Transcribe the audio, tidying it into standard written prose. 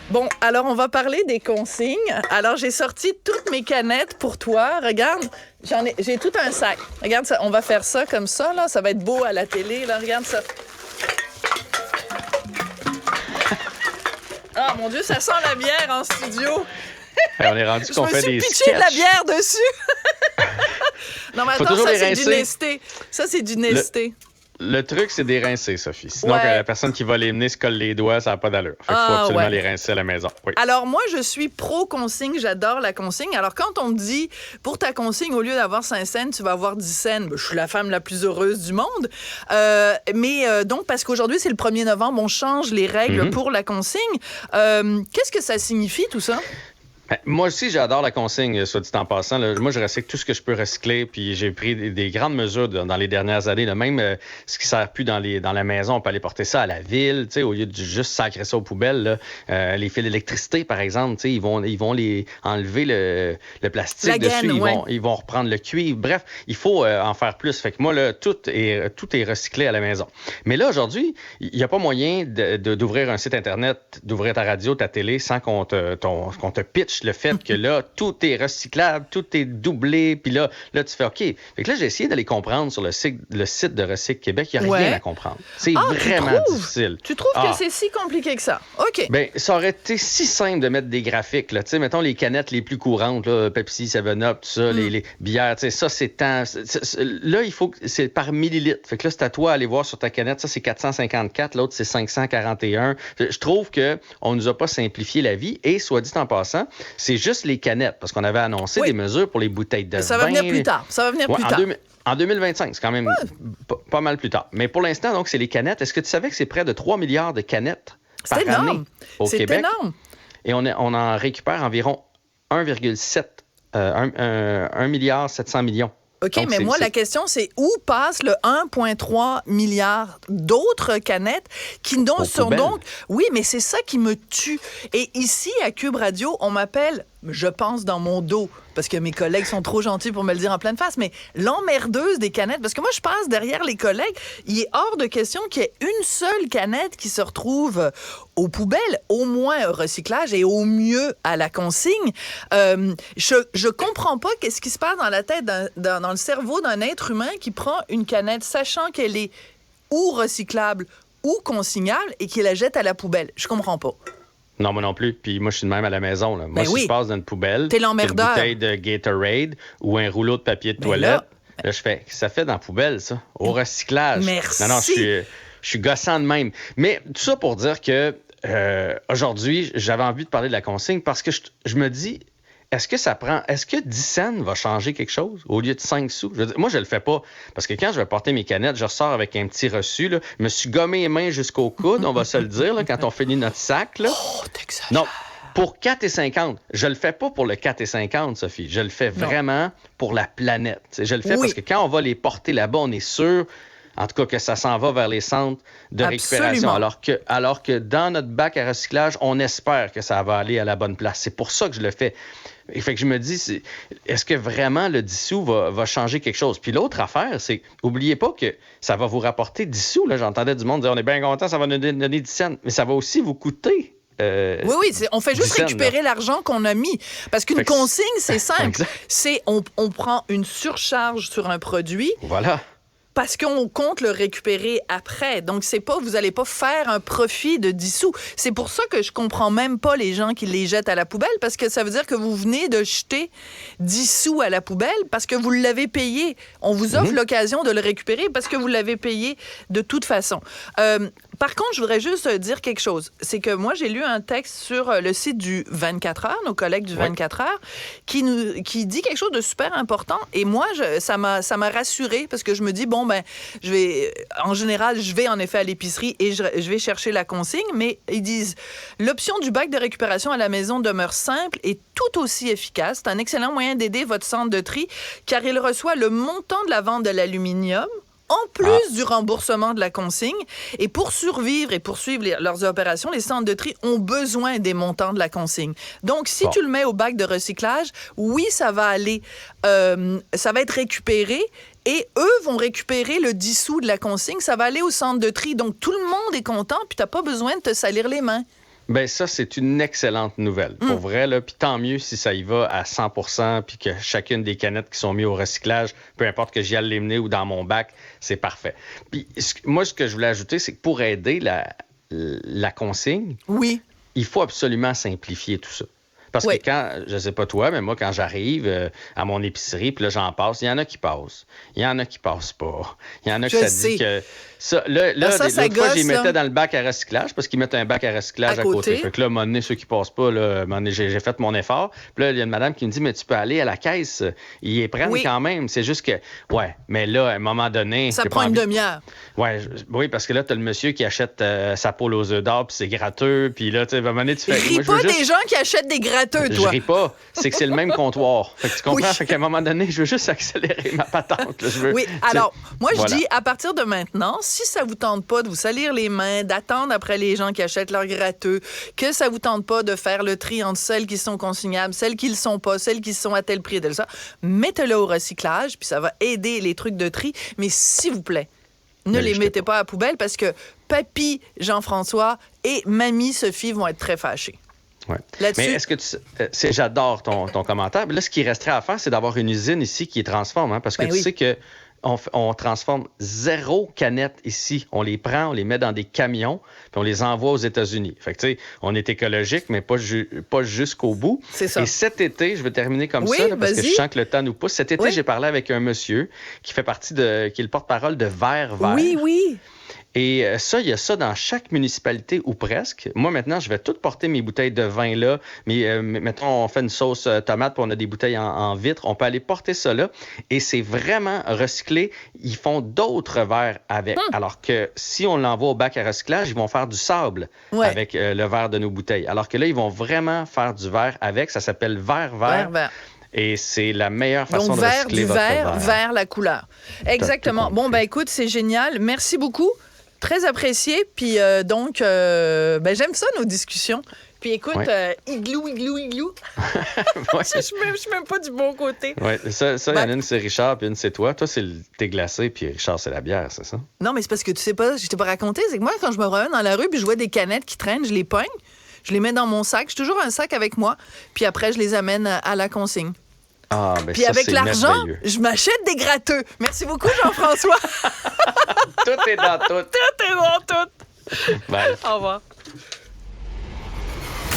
Bon, alors on va parler des consignes. Alors j'ai sorti toutes mes canettes pour toi. Regarde, j'ai tout un sac. Regarde ça, on va faire ça comme ça là, ça va être beau à la télé là. Regarde ça. Ah mon Dieu, ça sent la bière en studio. On est rendu qu'on fait des sketchs. Je me suis pitché de la bière dessus. Non mais attends, ça c'est du Nesté. Ça c'est du Nesté. Le truc, c'est d'érincer, Sophie. Sinon, la personne qui va les mener se colle les doigts, ça n'a pas d'allure. Fait qu'il faut absolument les rincer à la maison. Oui. Alors, moi, je suis pro-consigne. J'adore la consigne. Alors, quand on me dit, pour ta consigne, au lieu d'avoir 5 cents, tu vas avoir 10 cents, je suis la femme la plus heureuse du monde. Donc, parce qu'aujourd'hui, c'est le 1er novembre, on change les règles pour la consigne. Qu'est-ce que ça signifie, tout ça? Moi aussi, j'adore la consigne, soit dit en passant. Là, moi, je recycle tout ce que je peux recycler, puis j'ai pris des grandes mesures dans les dernières années. Là, même ce qui ne sert plus dans la maison, on peut aller porter ça à la ville, au lieu de juste sacrer ça aux poubelles. Là. Les fils d'électricité, par exemple, ils vont les enlever le plastique la dessus, gaine, ils vont reprendre le cuivre. Bref, il faut en faire plus. Fait que moi, là, tout est recyclé à la maison. Mais là, aujourd'hui, il n'y a pas moyen d'ouvrir un site Internet, d'ouvrir ta radio, ta télé, sans qu'on te pitch le fait que là, tout est recyclable, tout est doublé, puis là, tu fais OK. Fait que là, j'ai essayé d'aller comprendre sur le site de Recycle Québec. Il n'y a rien à comprendre. C'est vraiment difficile. Tu trouves que c'est si compliqué que ça? OK. Bien, ça aurait été si simple de mettre des graphiques. Là. Mettons les canettes les plus courantes, là, Pepsi, 7-Up, tout ça, les bières, ça, c'est tant... Là, il faut... C'est par millilitre. Fait que là, c'est à toi d'aller voir sur ta canette. Ça, c'est 454. L'autre, c'est 541. Je trouve qu'on ne nous a pas simplifié la vie. Et, soit dit en passant, c'est juste les canettes, parce qu'on avait annoncé des mesures pour les bouteilles de vin. Ça va venir plus tard. En 2025, c'est quand même pas mal plus tard. Mais pour l'instant, donc, c'est les canettes. Est-ce que tu savais que c'est près de 3 milliards de canettes par année au Québec? C'est énorme. Et on en récupère environ 1,7, 1 milliard 700 millions. OK, donc, mais moi, la question, c'est où passe le 1,3 milliard d'autres canettes qui sont donc... Oui, mais c'est ça qui me tue. Et ici, à Cube Radio, on m'appelle, je pense dans mon dos, parce que mes collègues sont trop gentils pour me le dire en pleine face, mais l'emmerdeuse des canettes, parce que moi, je passe derrière les collègues, il est hors de question qu'il y ait une seule canette qui se retrouve aux poubelles, au moins au recyclage et au mieux à la consigne. Je comprends pas qu'est-ce qui se passe dans la tête, dans le cerveau d'un être humain qui prend une canette, sachant qu'elle est ou recyclable ou consignable et qui la jette à la poubelle. Je comprends pas. Non, moi non plus. Puis moi, je suis de même à la maison. Là. Moi, si je passe dans une poubelle, t'es l'emmerdeur. Une bouteille de Gatorade ou un rouleau de papier de toilette, là, je fais, ça fait dans la poubelle, ça, au recyclage. Merci. Non, je suis gossant de même. Mais tout ça pour dire que aujourd'hui, j'avais envie de parler de la consigne parce que je me dis, est-ce que 10 cents va changer quelque chose au lieu de 5 sous? Moi, je le fais pas. Parce que quand je vais porter mes canettes, je ressors avec un petit reçu. Là. Je me suis gommé les mains jusqu'au coude, on va se le dire, là, quand on finit notre sac. Là. Oh, t'exagères. Non, pour 4,50. Je le fais pas pour le 4,50, Sophie. Je le fais vraiment pour la planète. Je le fais parce que quand on va les porter là-bas, on est sûr... En tout cas, que ça s'en va vers les centres de récupération. Alors que dans notre bac à recyclage, on espère que ça va aller à la bonne place. C'est pour ça que je le fais. Et fait que je me dis, est-ce que vraiment le 10 sous va changer quelque chose? Puis l'autre affaire, c'est, oubliez pas que ça va vous rapporter 10 sous. Là, j'entendais du monde dire, on est bien content, ça va nous donner 10 cents. Mais ça va aussi vous coûter. Oui, on fait juste récupérer l'argent qu'on a mis. Parce qu'une consigne, c'est simple. C'est on prend une surcharge sur un produit. Voilà. Parce qu'on compte le récupérer après. Donc, vous allez pas faire un profit de 10 sous. C'est pour ça que je comprends même pas les gens qui les jettent à la poubelle, parce que ça veut dire que vous venez de jeter 10 sous à la poubelle parce que vous l'avez payé. On vous offre l'occasion de le récupérer parce que vous l'avez payé de toute façon. Par contre, je voudrais juste dire quelque chose. C'est que moi, j'ai lu un texte sur le site du 24 heures, nos collègues du 24 heures, qui dit quelque chose de super important. Et moi, ça m'a rassurée parce que je me dis, en général, je vais en effet à l'épicerie et je vais chercher la consigne, mais ils disent, l'option du bac de récupération à la maison demeure simple et tout aussi efficace. C'est un excellent moyen d'aider votre centre de tri car il reçoit le montant de la vente de l'aluminium en plus du remboursement de la consigne. Et pour survivre et poursuivre leurs opérations, les centres de tri ont besoin des montants de la consigne. Donc, si tu le mets au bac de recyclage, oui, ça va aller, ça va être récupéré et eux vont récupérer le 10 sous de la consigne. Ça va aller au centre de tri. Donc, tout le monde est content puis tu n'as pas besoin de te salir les mains. Ben ça, c'est une excellente nouvelle. Pour vrai, là. Puis tant mieux si ça y va à 100%, puis que chacune des canettes qui sont mises au recyclage, peu importe que j'y aille les mener ou dans mon bac, c'est parfait. Puis moi, ce que je voulais ajouter, c'est que pour aider la consigne, Oui. il faut absolument simplifier tout ça. Parce que quand, je sais pas toi, mais moi, quand j'arrive à mon épicerie, puis là, j'en passe, il y en a qui passent. Il y en a qui passent pas. Il y en a que ça dit que... Ça, l'autre fois, j'y mettais dans le bac à recyclage parce qu'ils mettent un bac à recyclage à côté. Fait que là, à un moment donné, ceux qui passent pas, là, à un moment donné, j'ai fait mon effort. Puis là, il y a une madame qui me dit, mais tu peux aller à la caisse. Ils les prennent quand même. C'est juste que, mais là, à un moment donné... Ça prend une demi-heure. Oui, parce que là, tu as le monsieur qui achète sa poule aux œufs d'or, puis c'est gratteux. Puis là, tu sais, à un moment donné, tu fais... Ris pas des gens qui achètent des gratteux, toi. Je ris pas. C'est que c'est le même comptoir. Fait que tu comprends? Fait qu'à un moment donné, je veux juste accélérer ma patente. Là. Alors, moi, je dis, à partir de maintenant, si ça vous tente pas de vous salir les mains, d'attendre après les gens qui achètent leurs gratteux, que ça vous tente pas de faire le tri entre celles qui sont consignables, celles qui le sont pas, celles qui sont à tel prix, tel ça, mettez-le au recyclage, puis ça va aider les trucs de tri. Mais s'il vous plaît, ne les mettez pas à la poubelle parce que papy Jean-François et mamie Sophie vont être très fâchés. Ouais. Mais est-ce que j'adore ton commentaire. Mais là, ce qui resterait à faire, c'est d'avoir une usine ici qui transforme, hein, parce que tu sais que on transforme 0 canette ici. On les prend, on les met dans des camions, puis on les envoie aux États-Unis. Fait que, tu sais, on est écologique, mais pas jusqu'au bout. C'est ça. Et cet été, je vais terminer comme ça, là, parce que je sens que le temps nous pousse. Cet été, j'ai parlé avec un monsieur qui fait partie qui est le porte-parole de Vert. Oui. Et ça, il y a ça dans chaque municipalité ou presque. Moi, maintenant, je vais tout porter mes bouteilles de vin là. Mais mettons, on fait une sauce tomate, puis on a des bouteilles en vitre. On peut aller porter ça là. Et c'est vraiment recyclé. Ils font d'autres verres avec. Alors que si on l'envoie au bac à recyclage, ils vont faire du sable avec le verre de nos bouteilles. Alors que là, ils vont vraiment faire du verre avec. Ça s'appelle verre. Et c'est la meilleure façon de recycler votre verre. Vers la couleur. Exactement. Bon, ben écoute, c'est génial. Merci beaucoup. Très apprécié. Puis donc, j'aime ça, nos discussions. Puis écoute, igloo. Je suis même pas du bon côté. Oui, ça il y en a une, c'est Richard, puis une, c'est toi. Toi, c'est le thé glacé, puis Richard, c'est la bière, c'est ça? Non, mais c'est parce que tu sais pas, je t'ai pas raconté. C'est que moi, quand je me promène dans la rue, puis je vois des canettes qui traînent, je les pogne, je les mets dans mon sac. J'ai toujours un sac avec moi. Puis après, je les amène à la consigne. Puis ça, avec l'argent, je m'achète des gratteux. Merci beaucoup, Jean-François. Tout est dans tout. Tout est dans tout. Bye. Au revoir.